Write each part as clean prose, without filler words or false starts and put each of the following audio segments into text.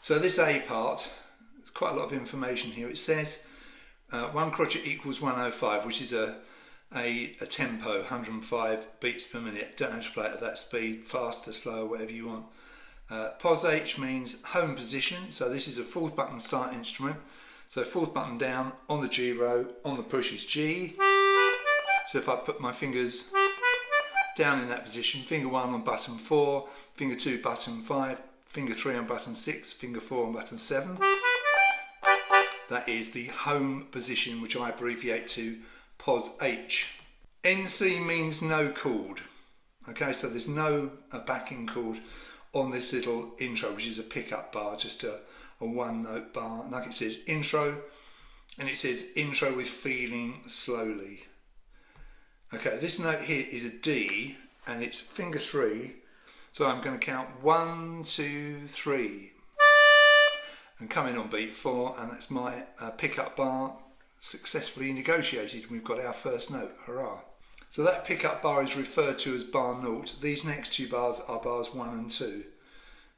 So this A part, there's quite a lot of information here. It says 1 crotchet equals 105, which is a tempo, 105 beats per minute. Don't have to play it at that speed, faster, slower, whatever you want. Pos H means home position, so this is a 4th button start instrument. So 4th button down on the G row, on the push is G. So if I put my fingers down in that position, finger 1 on button 4, finger 2 button 5, finger 3 on button 6, finger 4 on button 7. That is the home position, which I abbreviate to Pos H. NC means no chord. Okay, so there's no backing chord on this little intro, which is a pickup bar, just a 1-note bar. Like it says intro, and it says intro with feeling slowly. Okay, this note here is a D, and it's finger 3. So I'm going to count 1, 2, 3, and come in on beat 4, and that's my pickup bar successfully negotiated. We've got our first note, hurrah. So that pickup bar is referred to as bar 0. These next 2 bars are bars 1 and 2.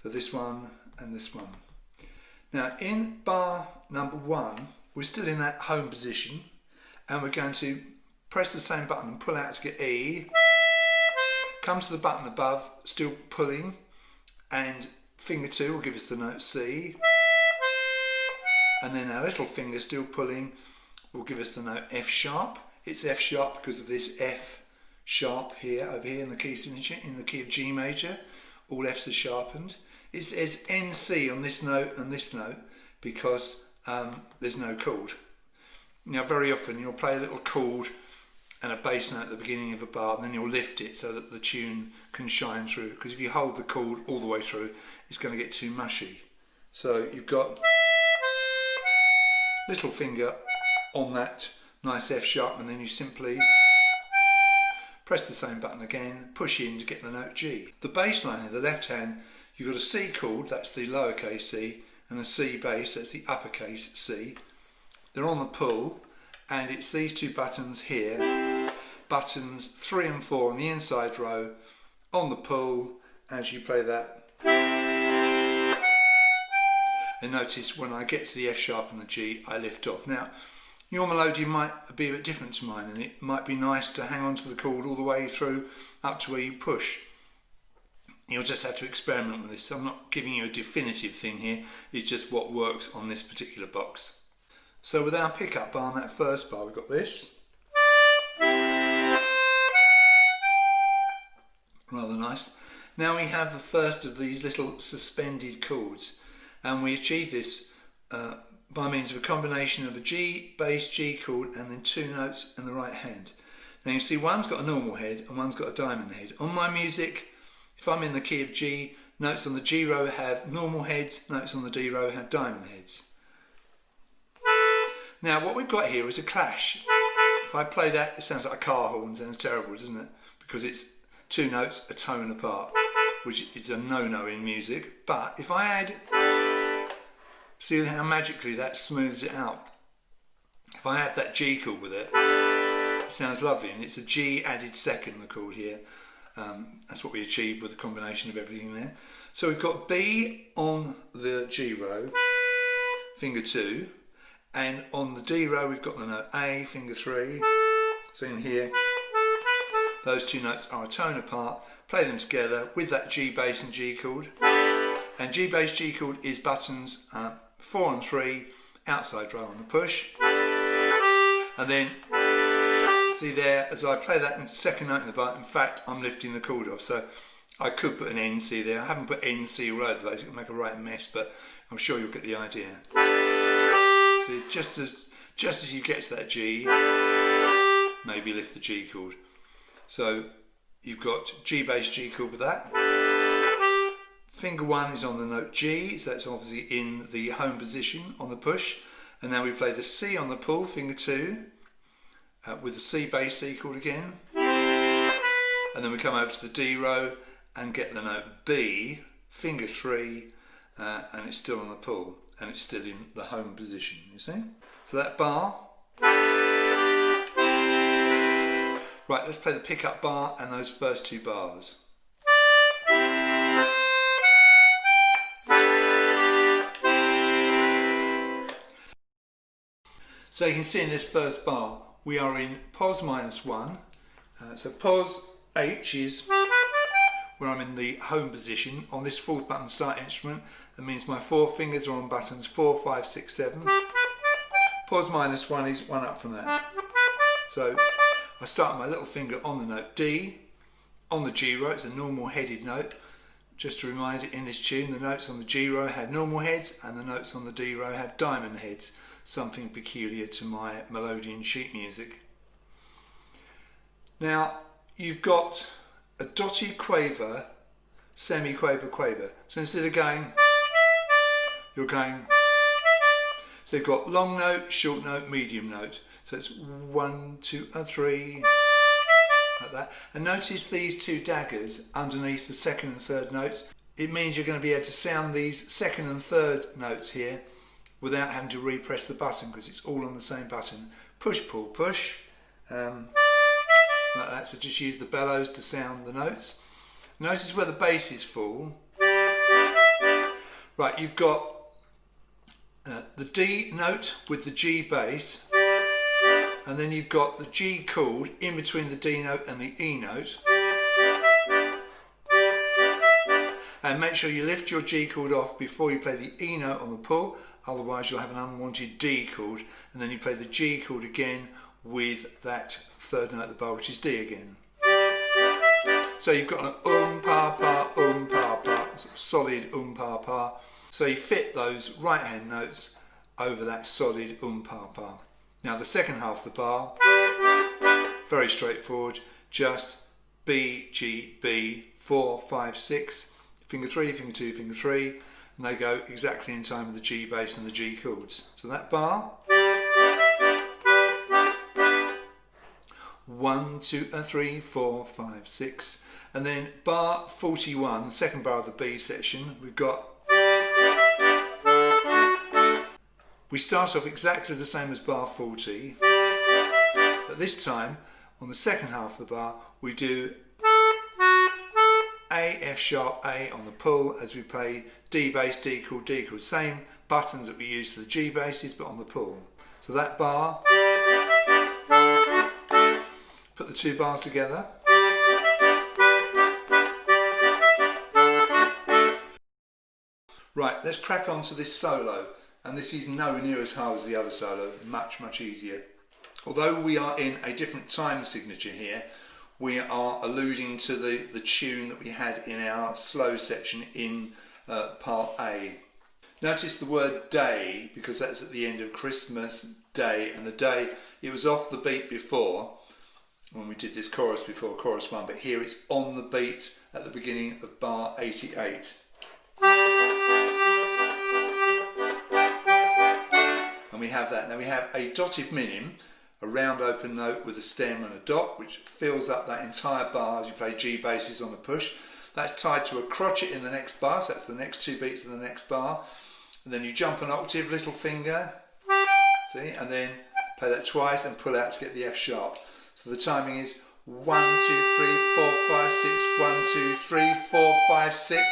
So this one and this one. Now in bar number 1, we're still in that home position, and we're going to press the same button and pull out to get E. Come to the button above, still pulling, and finger 2 will give us the note C. And then our little finger still pulling will give us the note F sharp. It's F sharp because of this F sharp here, over here in the key signature, in the key of G major. All Fs are sharpened. It says NC on this note and this note because there's no chord. Now very often you'll play a little chord and a bass note at the beginning of a bar, and then you'll lift it so that the tune can shine through, because if you hold the chord all the way through, it's going to get too mushy. So you've got little finger on that nice F sharp, and then you simply press the same button again, push in to get the note G. The bass line in the left hand, you've got a C chord, that's the lowercase c, and a C bass, that's the uppercase C. They're on the pull, and it's these 2 buttons here, buttons 3 and 4 on the inside row, on the pull as you play that. And notice when I get to the F sharp and the G, I lift off. Now, your Melodeon might be a bit different to mine, and it might be nice to hang on to the chord all the way through up to where you push. You'll just have to experiment with this. I'm not giving you a definitive thing here, it's just what works on this particular box. So with our pickup bar on that first bar, we've got this. Rather nice. Now we have the first of these little suspended chords, and we achieve this by means of a combination of a G bass G chord and then 2 notes in the right hand. Now you see one's got a normal head and one's got a diamond head. On my music, if I'm in the key of G, notes on the G row have normal heads, notes on the D row have diamond heads. Now what we've got here is a clash. If I play that, it sounds like a car horn, sounds terrible, doesn't it? Because it's 2 notes a tone apart, which is a no-no in music. But if I add, see how magically that smooths it out. If I add that G chord with it, it sounds lovely, and it's a G added second, the chord here. That's what we achieved with the combination of everything there. So we've got B on the G row, finger 2, and on the D row we've got the note A, finger 3. So in here, those 2 notes are a tone apart. Play them together with that G bass and G chord. And G bass G chord is buttons 4 and 3, outside row on the push. And then, see there, as I play that second note in the bar, in fact, I'm lifting the chord off. So I could put an NC there. I haven't put NC all over those, it will make a right mess, but I'm sure you'll get the idea. So just as you get to that G, maybe lift the G chord. So you've got G bass G chord with that. Finger 1 is on the note G, so that's obviously in the home position on the push. And then we play the C on the pull, finger 2, with the C bass C chord again. And then we come over to the D row and get the note B, finger 3, and it's still on the pull, and it's still in the home position, you see? So that bar. Right, let's play the pickup bar and those first 2 bars. So you can see in this first bar we are in pos -1. So pos H is where I'm in the home position. On this 4th button start instrument, that means my 4 fingers are on buttons 4, 5, 6, 7. Pos -1 is 1 up from that. So I start my little finger on the note D, on the G row. It's a normal headed note. Just to remind you, in this tune, the notes on the G row have normal heads and the notes on the D row have diamond heads, something peculiar to my Melodeon sheet music. Now, you've got a dotted quaver, semi-quaver, quaver. So instead of going, you're going. So you've got long note, short note, medium note. So it's 1, 2 and 3, like that. And notice these 2 daggers underneath the 2nd and 3rd notes. It means you're going to be able to sound these 2nd and 3rd notes here without having to repress the button, because it's all on the same button. Push, pull, push. Like that. So just use the bellows to sound the notes. Notice where the basses fall. Right, you've got the D note with the G bass, and then you've got the G chord in between the D note and the E note. And make sure you lift your G chord off before you play the E note on the pull, otherwise you'll have an unwanted D chord, and then you play the G chord again with that 3rd note of the bar, which is D again. So you've got an pa pa, sort of solid pa pa. So you fit those right hand notes over that solid pa pa. Now the second half of the bar, very straightforward, just B, G, B, 4, 5, 6, finger 3, finger 2, finger 3, and they go exactly in time with the G bass and the G chords. So that bar, 1, 2, 3, 4, 5, 6, and then bar 41, second bar of the B section, we've got. We start off exactly the same as bar 40, but this time on the second half of the bar we do A, F sharp, A on the pull as we play D bass, D chord, D chord. Same buttons that we use for the G basses but on the pull. So that bar, put the 2 bars together. Right, let's crack on to this solo. And this is nowhere near as hard as the other solo, much, much easier. Although we are in a different time signature here, we are alluding to the tune that we had in our slow section in part A. Notice the word day, because that's at the end of Christmas Day, and the day, it was off the beat before, when we did this chorus before, chorus 1, but here it's on the beat at the beginning of bar 88. And we have that. Now we have a dotted minim, a round open note with a stem and a dot, which fills up that entire bar as you play G basses on the push. That's tied to a crotchet in the next bar, so that's the next 2 beats of the next bar. And then you jump an octave, little finger, see, and then play that twice and pull out to get the F sharp. So the timing is 1, 2, 3, 4, 5, 6, 1, 2, 3, 4, 5, 6.